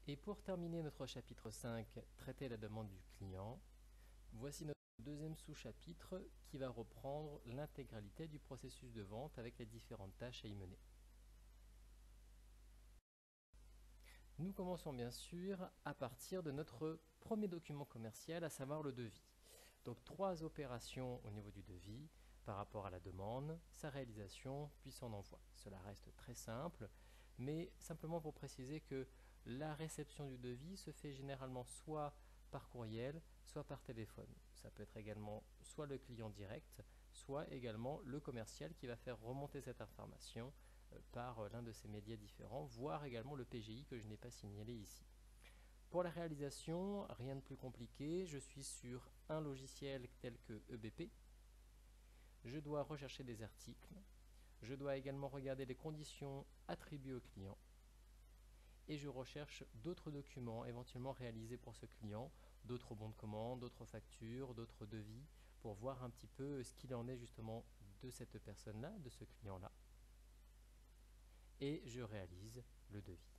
Et pour terminer notre chapitre 5, traiter la demande du client, voici notre deuxième sous-chapitre qui va reprendre l'intégralité du processus de vente avec les différentes tâches à y mener. Nous commençons bien sûr à partir de notre premier document commercial, à savoir le devis. Donc 3 opérations au niveau du devis par rapport à la demande, sa réalisation, puis son envoi. Cela reste très simple, mais simplement pour préciser que la réception du devis se fait généralement soit par courriel, soit par téléphone. Ça peut être également soit le client direct, soit également le commercial qui va faire remonter cette information par l'un de ces médias différents, voire également le PGI que je n'ai pas signalé ici. Pour la réalisation, rien de plus compliqué, je suis sur un logiciel tel que EBP. Je dois rechercher des articles. Je dois également regarder les conditions attribuées au client. Et je recherche d'autres documents éventuellement réalisés pour ce client, d'autres bons de commande, d'autres factures, d'autres devis, pour voir un petit peu ce qu'il en est justement de cette personne-là, de ce client-là. Et je réalise le devis.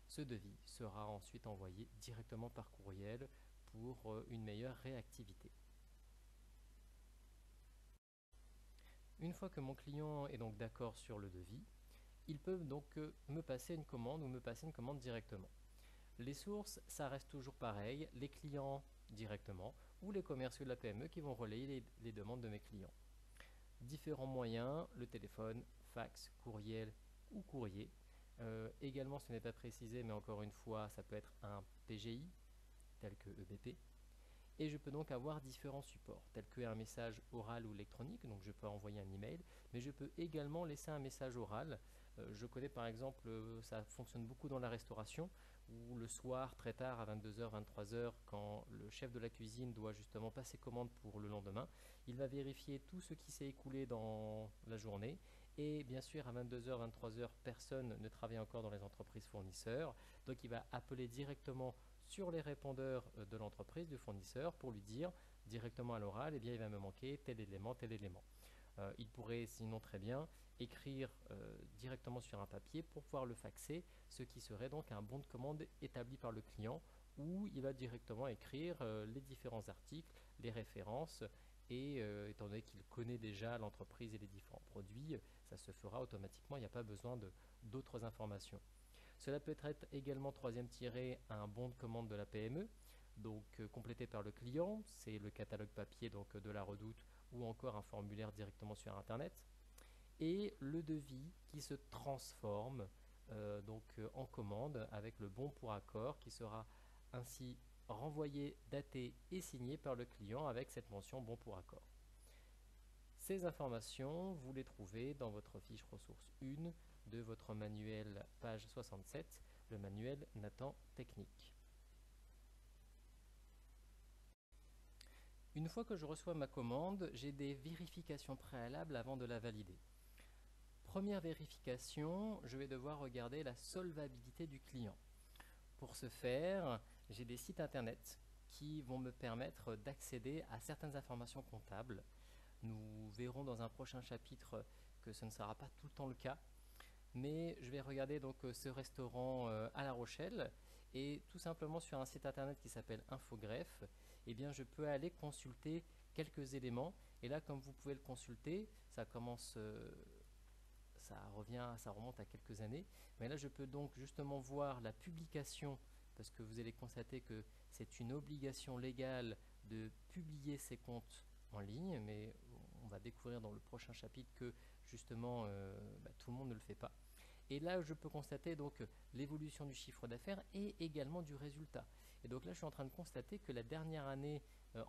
Ce devis sera ensuite envoyé directement par courriel pour une meilleure réactivité. Une fois que mon client est donc d'accord sur le devis, ils peuvent donc me passer une commande ou me passer une commande directement. Les sources, ça reste toujours pareil, les clients directement ou les commerciaux de la PME qui vont relayer les demandes de mes clients. Différents moyens, le téléphone, fax, courriel ou courrier. Également, ce n'est pas précisé, mais encore une fois, ça peut être un PGI, tel que EBP. Et je peux donc avoir différents supports, tels qu'un message oral ou électronique, donc je peux envoyer un email, mais je peux également laisser un message oral. Je connais par exemple, ça fonctionne beaucoup dans la restauration, où le soir, très tard, à 22h, 23h, quand le chef de la cuisine doit justement passer commande pour le lendemain, il va vérifier tout ce qui s'est écoulé dans la journée. Et bien sûr, à 22h, 23h, personne ne travaille encore dans les entreprises fournisseurs, donc il va appeler directement sur les répondeurs de l'entreprise, du fournisseur, pour lui dire directement à l'oral, eh bien, il va me manquer tel élément, tel élément. Il pourrait sinon très bien écrire directement sur un papier pour pouvoir le faxer, ce qui serait donc un bon de commande établi par le client où il va directement écrire les différents articles, les références et étant donné qu'il connaît déjà l'entreprise et les différents produits, ça se fera automatiquement, il n'y a pas besoin d'autres informations. Cela peut être également, troisième tiré, un bon de commande de la PME, donc complété par le client, c'est le catalogue papier donc, de la Redoute ou encore un formulaire directement sur Internet. Et le devis qui se transforme en commande avec le bon pour accord qui sera ainsi renvoyé, daté et signé par le client avec cette mention bon pour accord. Ces informations, vous les trouvez dans votre fiche ressources 1 de votre manuel page 67, le manuel Nathan Technique. Une fois que je reçois ma commande, j'ai des vérifications préalables avant de la valider. Première vérification, je vais devoir regarder la solvabilité du client. Pour ce faire, j'ai des sites internet qui vont me permettre d'accéder à certaines informations comptables. Nous verrons dans un prochain chapitre que ce ne sera pas tout le temps le cas, mais je vais regarder donc ce restaurant à La Rochelle et tout simplement sur un site internet qui s'appelle Infogreffe, eh bien je peux aller consulter quelques éléments et là comme vous pouvez le consulter, ça commence ça remonte à quelques années, mais là je peux donc justement voir la publication parce que vous allez constater que c'est une obligation légale de publier ses comptes en ligne, mais on va découvrir dans le prochain chapitre que justement tout le monde ne le fait pas. Et là, je peux constater donc l'évolution du chiffre d'affaires et également du résultat. Et donc là, je suis en train de constater que la dernière année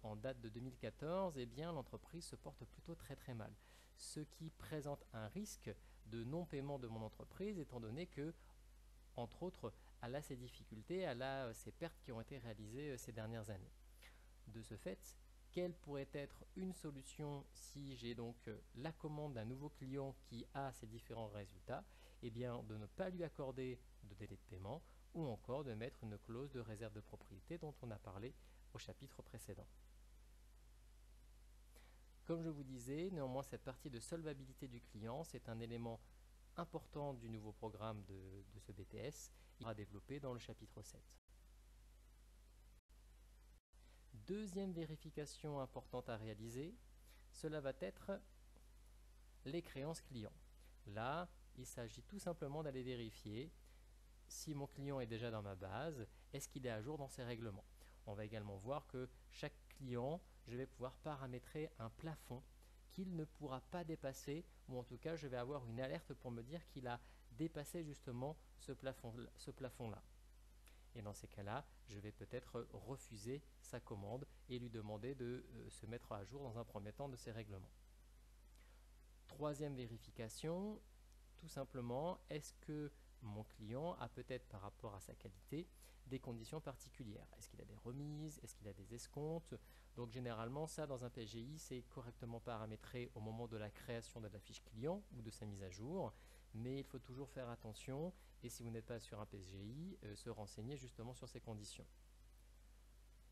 en date de 2014, eh bien, l'entreprise se porte plutôt très très mal. Ce qui présente un risque de non-paiement de mon entreprise, étant donné que, entre autres, elle a ses difficultés, elle a ses pertes qui ont été réalisées ces dernières années. De ce fait, quelle pourrait être une solution si j'ai donc la commande d'un nouveau client qui a ces différents résultats? Eh bien, de ne pas lui accorder de délai de paiement ou encore de mettre une clause de réserve de propriété dont on a parlé au chapitre précédent. Comme je vous disais, néanmoins, cette partie de solvabilité du client, c'est un élément importants du nouveau programme de ce BTS, il sera développé dans le chapitre 7. Deuxième vérification importante à réaliser, cela va être les créances clients. Là, il s'agit tout simplement d'aller vérifier si mon client est déjà dans ma base, est-ce qu'il est à jour dans ses règlements. On va également voir que chaque client, je vais pouvoir paramétrer un plafond qu'il ne pourra pas dépasser, ou en tout cas je vais avoir une alerte pour me dire qu'il a dépassé justement ce plafond-là. Et dans ces cas-là, je vais peut-être refuser sa commande et lui demander de se mettre à jour dans un premier temps de ses règlements. Troisième vérification, tout simplement, est-ce que mon client a peut-être par rapport à sa qualité des conditions particulières? Est-ce qu'il a des remises? Est-ce qu'il a des escomptes? Donc généralement ça dans un PGI c'est correctement paramétré au moment de la création de la fiche client ou de sa mise à jour, mais il faut toujours faire attention et si vous n'êtes pas sur un PGI, se renseigner justement sur ces conditions.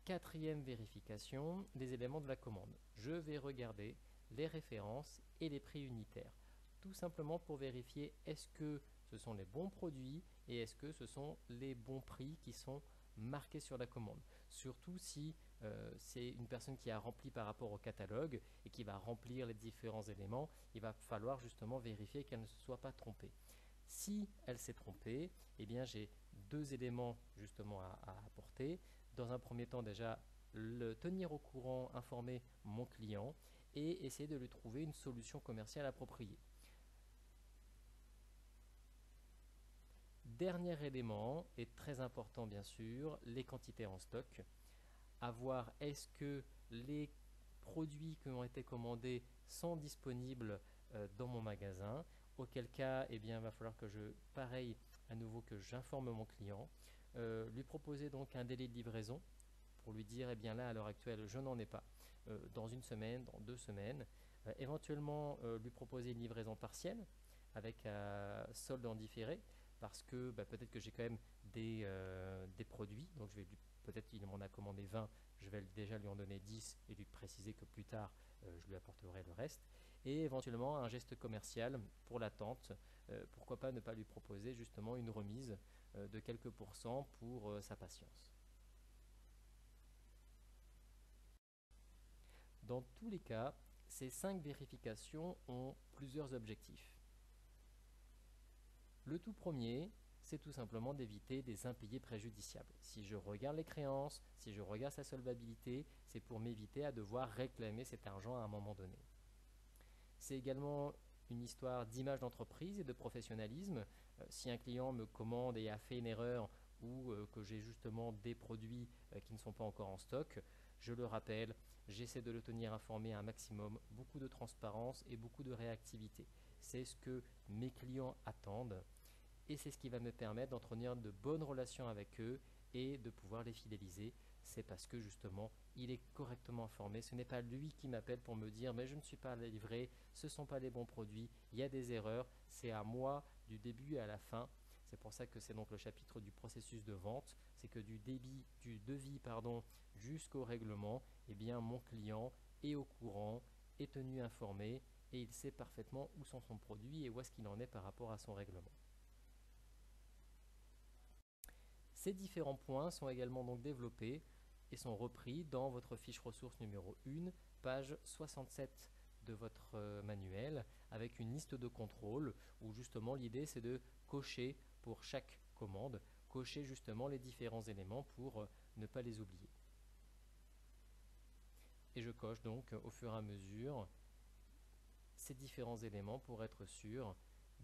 Quatrième vérification, les éléments de la commande. Je vais regarder les références et les prix unitaires, tout simplement pour vérifier est-ce que ce sont les bons produits et est-ce que ce sont les bons prix qui sont marqués sur la commande. Surtout si c'est une personne qui a rempli par rapport au catalogue et qui va remplir les différents éléments, il va falloir justement vérifier qu'elle ne se soit pas trompée. Si elle s'est trompée, eh bien j'ai deux éléments justement à apporter. Dans un premier temps déjà, le tenir au courant, informer mon client et essayer de lui trouver une solution commerciale appropriée. Dernier élément, et très important bien sûr, les quantités en stock. À voir est-ce que les produits qui ont été commandés sont disponibles dans mon magasin, auquel cas eh bien, il va falloir que pareil à nouveau que j'informe mon client, lui proposer donc un délai de livraison pour lui dire eh bien là à l'heure actuelle je n'en ai pas, dans une semaine, dans 2 semaines, éventuellement lui proposer une livraison partielle avec solde en différé parce que peut-être que j'ai quand même des produits, donc je vais peut-être qu'il m'en a commandé 20, je vais déjà lui en donner 10 et lui préciser que plus tard je lui apporterai le reste. Et éventuellement un geste commercial pour l'attente, pourquoi pas ne pas lui proposer justement une remise de quelques pourcents pour sa patience. Dans tous les cas, ces 5 vérifications ont plusieurs objectifs. Le tout premier, c'est tout simplement d'éviter des impayés préjudiciables. Si je regarde les créances, si je regarde sa solvabilité, c'est pour m'éviter à devoir réclamer cet argent à un moment donné. C'est également une histoire d'image d'entreprise et de professionnalisme. Si un client me commande et a fait une erreur ou que j'ai justement des produits qui ne sont pas encore en stock, je le rappelle, j'essaie de le tenir informé un maximum, beaucoup de transparence et beaucoup de réactivité. C'est ce que mes clients attendent. Et c'est ce qui va me permettre d'entretenir de bonnes relations avec eux et de pouvoir les fidéliser. C'est parce que justement, il est correctement informé. Ce n'est pas lui qui m'appelle pour me dire « mais je ne suis pas livré, ce ne sont pas les bons produits, il y a des erreurs ». C'est à moi du début à la fin. C'est pour ça que c'est donc le chapitre du processus de vente. C'est que du devis jusqu'au règlement, eh bien mon client est au courant, est tenu informé et il sait parfaitement où sont son produit et où est-ce qu'il en est par rapport à son règlement. Ces différents points sont également donc développés et sont repris dans votre fiche ressource numéro 1, page 67 de votre manuel, avec une liste de contrôles où justement l'idée c'est de cocher pour chaque commande, cocher justement les différents éléments pour ne pas les oublier. Et je coche donc au fur et à mesure ces différents éléments pour être sûr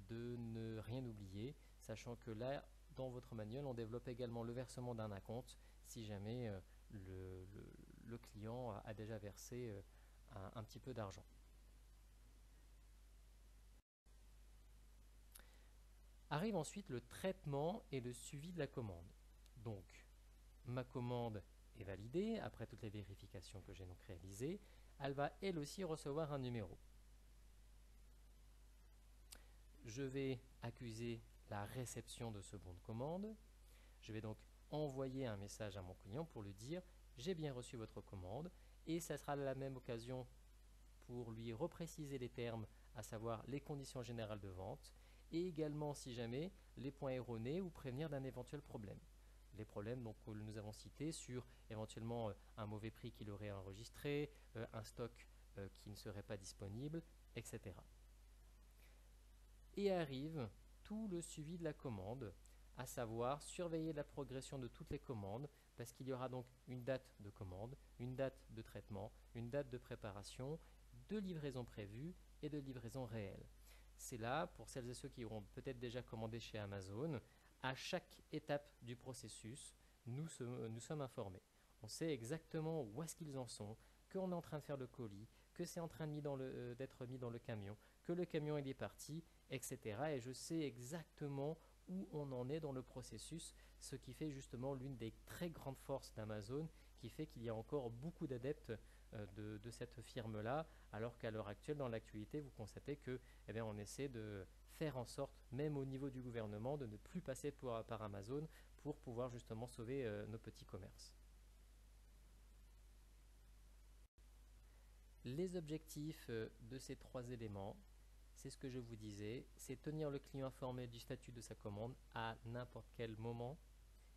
de ne rien oublier, sachant que là, dans votre manuel, on développe également le versement d'un acompte si jamais le client a déjà versé un petit peu d'argent. Arrive ensuite le traitement et le suivi de la commande. Donc, ma commande est validée après toutes les vérifications que j'ai donc réalisées. Elle va elle aussi recevoir un numéro. Je vais accuser la réception de ce bon de commande. Je vais donc envoyer un message à mon client pour lui dire « j'ai bien reçu votre commande » et ça sera la même occasion pour lui repréciser les termes, à savoir les conditions générales de vente et également, si jamais, les points erronés ou prévenir d'un éventuel problème. Les problèmes donc, que nous avons cités sur éventuellement un mauvais prix qu'il aurait enregistré, un stock qui ne serait pas disponible, etc. Et arrive tout le suivi de la commande, à savoir surveiller la progression de toutes les commandes, parce qu'il y aura donc une date de commande, une date de traitement, une date de préparation, de livraison prévue et de livraison réelle. C'est là, pour celles et ceux qui auront peut-être déjà commandé chez Amazon, à chaque étape du processus, nous sommes informés. On sait exactement où est-ce qu'ils en sont, qu'on est en train de faire le colis, que c'est en train d'être mis dans le camion, que le camion il est parti, etc. Et je sais exactement où on en est dans le processus, ce qui fait justement l'une des très grandes forces d'Amazon, qui fait qu'il y a encore beaucoup d'adeptes de cette firme-là, alors qu'à l'heure actuelle, dans l'actualité, vous constatez que, eh bien, on essaie de faire en sorte, même au niveau du gouvernement, de ne plus passer par Amazon pour pouvoir justement sauver nos petits commerces. Les objectifs de ces trois éléments, c'est ce que je vous disais, c'est tenir le client informé du statut de sa commande à n'importe quel moment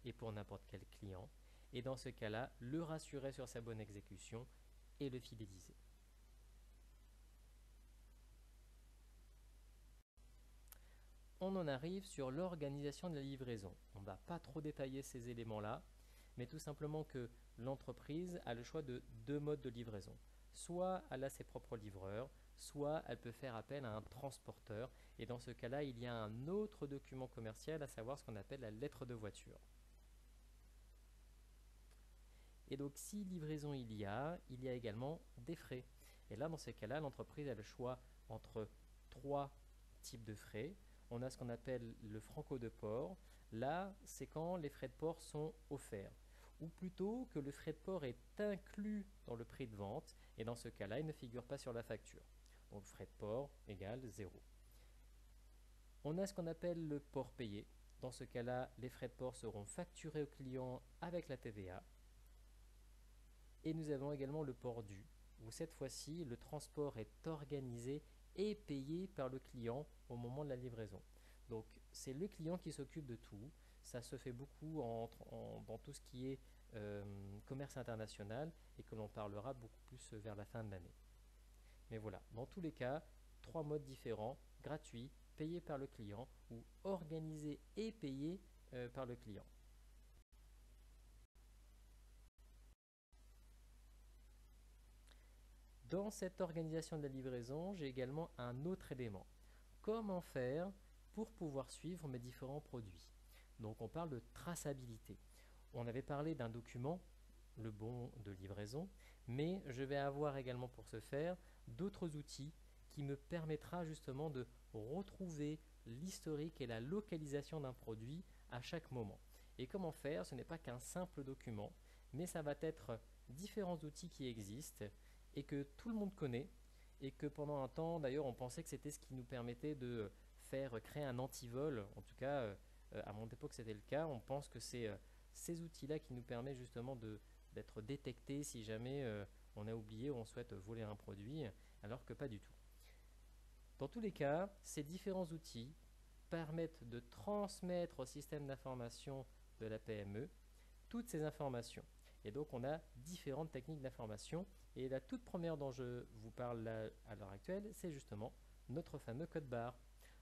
et pour n'importe quel client. Et dans ce cas-là, le rassurer sur sa bonne exécution et le fidéliser. On en arrive sur l'organisation de la livraison. On ne va pas trop détailler ces éléments-là, mais tout simplement que l'entreprise a le choix de deux modes de livraison. Soit elle a ses propres livreurs, soit elle peut faire appel à un transporteur. Et dans ce cas-là, il y a un autre document commercial, à savoir ce qu'on appelle la lettre de voiture. Et donc, si livraison il y a également des frais. Et là, dans ces cas-là, l'entreprise a le choix entre trois types de frais. On a ce qu'on appelle le franco de port. Là, c'est quand les frais de port sont offerts. Ou plutôt que le frais de port est inclus dans le prix de vente. Et dans ce cas-là, il ne figure pas sur la facture. Donc, frais de port égale 0. On a ce qu'on appelle le port payé. Dans ce cas-là, les frais de port seront facturés au client avec la TVA. Et nous avons également le port dû, où cette fois-ci, le transport est organisé et payé par le client au moment de la livraison. Donc, c'est le client qui s'occupe de tout. Ça se fait beaucoup dans tout ce qui est commerce international et que l'on parlera beaucoup plus vers la fin de l'année. Mais voilà, dans tous les cas, trois modes différents, gratuit, payé par le client ou organisé et payé par le client. Dans cette organisation de la livraison, j'ai également un autre élément. Comment faire pour pouvoir suivre mes différents produits? Donc on parle de traçabilité. On avait parlé d'un document, le bon de livraison, mais je vais avoir également pour ce faire d'autres outils qui me permettra justement de retrouver l'historique et la localisation d'un produit à chaque moment. Et comment faire? Ce n'est pas qu'un simple document, mais ça va être différents outils qui existent et que tout le monde connaît et que pendant un temps d'ailleurs on pensait que c'était ce qui nous permettait de faire créer un antivol. En tout cas à mon époque c'était le cas. On pense que c'est ces outils-là qui nous permettent justement d'être détectés si jamais on a oublié ou on souhaite voler un produit, alors que pas du tout. Dans tous les cas, ces différents outils permettent de transmettre au système d'information de la PME toutes ces informations. Et donc on a différentes techniques d'information. Et la toute première dont je vous parle là, à l'heure actuelle, c'est justement notre fameux code barre.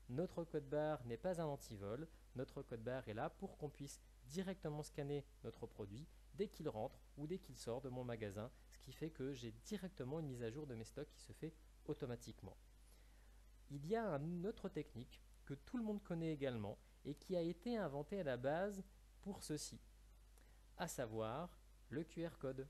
Notre code barre n'est pas un antivol. Notre code barre est là pour qu'on puisse directement scanner notre produit dès qu'il rentre ou dès qu'il sort de mon magasin, ce qui fait que j'ai directement une mise à jour de mes stocks qui se fait automatiquement. Il y a une autre technique que tout le monde connaît également et qui a été inventée à la base pour ceci, à savoir le QR code.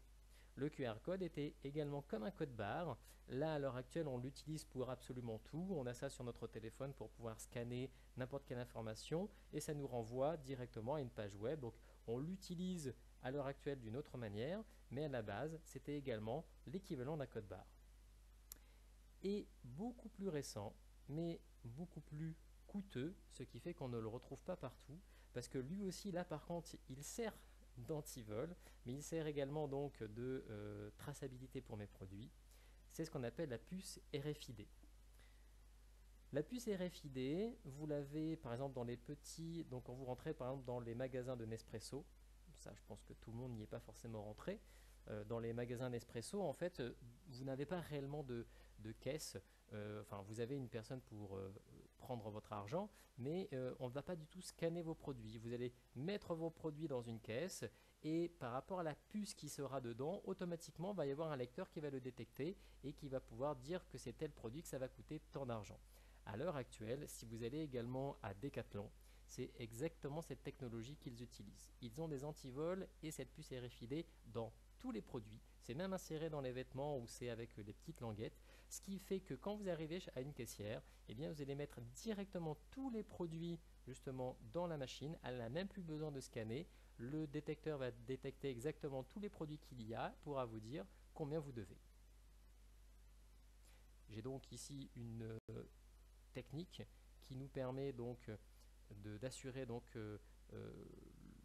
Le QR code était également comme un code barre. Là, à l'heure actuelle, on l'utilise pour absolument tout. On a ça sur notre téléphone pour pouvoir scanner n'importe quelle information et ça nous renvoie directement à une page web. Donc, on l'utilise à l'heure actuelle d'une autre manière, mais à la base, c'était également l'équivalent d'un code barre. Et beaucoup plus récent, mais beaucoup plus coûteux, ce qui fait qu'on ne le retrouve pas partout, parce que lui aussi, là par contre, il sert d'antivol, mais il sert également donc de traçabilité pour mes produits. C'est ce qu'on appelle la puce RFID. La puce RFID, vous l'avez par exemple dans les petits, donc quand vous rentrez par exemple dans les magasins de Nespresso, ça je pense que tout le monde n'y est pas forcément rentré, dans les magasins Nespresso, en fait, vous n'avez pas réellement de caisse, enfin vous avez une personne pour prendre votre argent, mais on ne va pas du tout scanner vos produits. Vous allez mettre vos produits dans une caisse et par rapport à la puce qui sera dedans, automatiquement il va y avoir un lecteur qui va le détecter et qui va pouvoir dire que c'est tel produit, que ça va coûter tant d'argent. À l'heure actuelle, si vous allez également à Decathlon, c'est exactement cette technologie qu'ils utilisent. Ils ont des antivols et cette puce RFID dans tous les produits. C'est même inséré dans les vêtements ou c'est avec des petites languettes. Ce qui fait que quand vous arrivez à une caissière, eh bien vous allez mettre directement tous les produits justement dans la machine. Elle n'a même plus besoin de scanner. Le détecteur va détecter exactement tous les produits qu'il y a, pourra vous dire combien vous devez. J'ai donc ici une technique qui nous permet donc d'assurer donc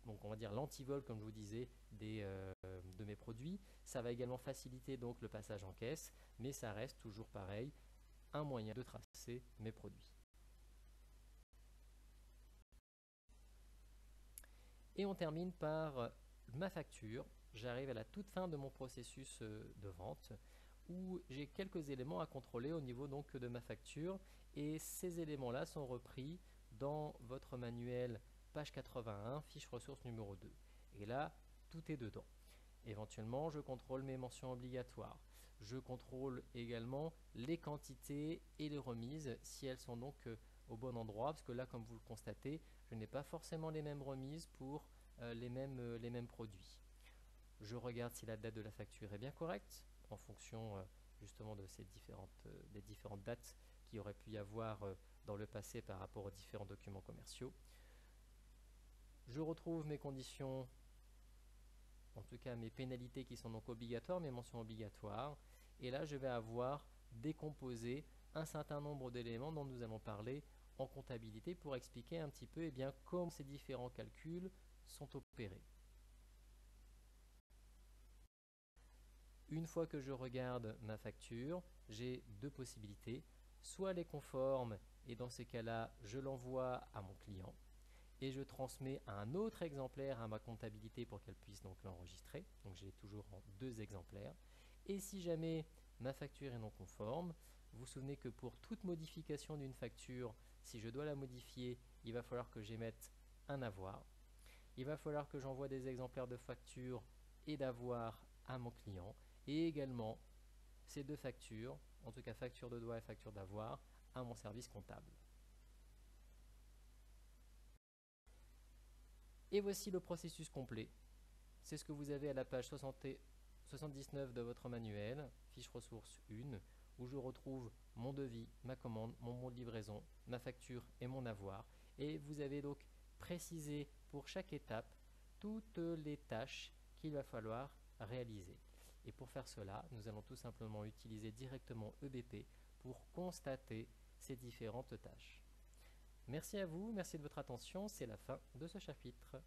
on va dire l'antivol comme je vous disais de mes produits. Ça va également faciliter donc le passage en caisse, mais ça reste toujours pareil, un moyen de tracer mes produits. Et on termine par ma facture. J'arrive à la toute fin de mon processus de vente où j'ai quelques éléments à contrôler au niveau donc de ma facture et ces éléments-là sont repris dans votre manuel page 81, fiche ressources numéro 2. Et là, tout est dedans. Éventuellement, je contrôle mes mentions obligatoires. Je contrôle également les quantités et les remises si elles sont donc au bon endroit, parce que là, comme vous le constatez, je n'ai pas forcément les mêmes remises pour les mêmes produits. Je regarde si la date de la facture est bien correcte, en fonction justement de ces des différentes dates qu'il aurait pu y avoir dans le passé par rapport aux différents documents commerciaux. Je retrouve mes conditions, en tout cas mes pénalités qui sont donc obligatoires, mes mentions obligatoires. Et là, je vais avoir décomposé un certain nombre d'éléments dont nous allons parler en comptabilité pour expliquer un petit peu comment ces différents calculs sont opérés. Une fois que je regarde ma facture, j'ai deux possibilités. Soit elle est conforme et dans ces cas-là, je l'envoie à mon client et je transmets un autre exemplaire à ma comptabilité pour qu'elle puisse donc l'enregistrer. Donc j'ai toujours en deux exemplaires. Et si jamais ma facture est non conforme, vous vous souvenez que pour toute modification d'une facture, si je dois la modifier, il va falloir que j'émette un avoir. Il va falloir que j'envoie des exemplaires de facture et d'avoir à mon client. Et également ces deux factures, en tout cas facture de droit et facture d'avoir, à mon service comptable. Et voici le processus complet. C'est ce que vous avez à la page 79 de votre manuel, fiche ressources 1, où je retrouve mon devis, ma commande, mon bon de livraison, ma facture et mon avoir. Et vous avez donc précisé pour chaque étape toutes les tâches qu'il va falloir réaliser. Et pour faire cela, nous allons tout simplement utiliser directement EBP pour constater ces différentes tâches. Merci à vous, merci de votre attention, c'est la fin de ce chapitre.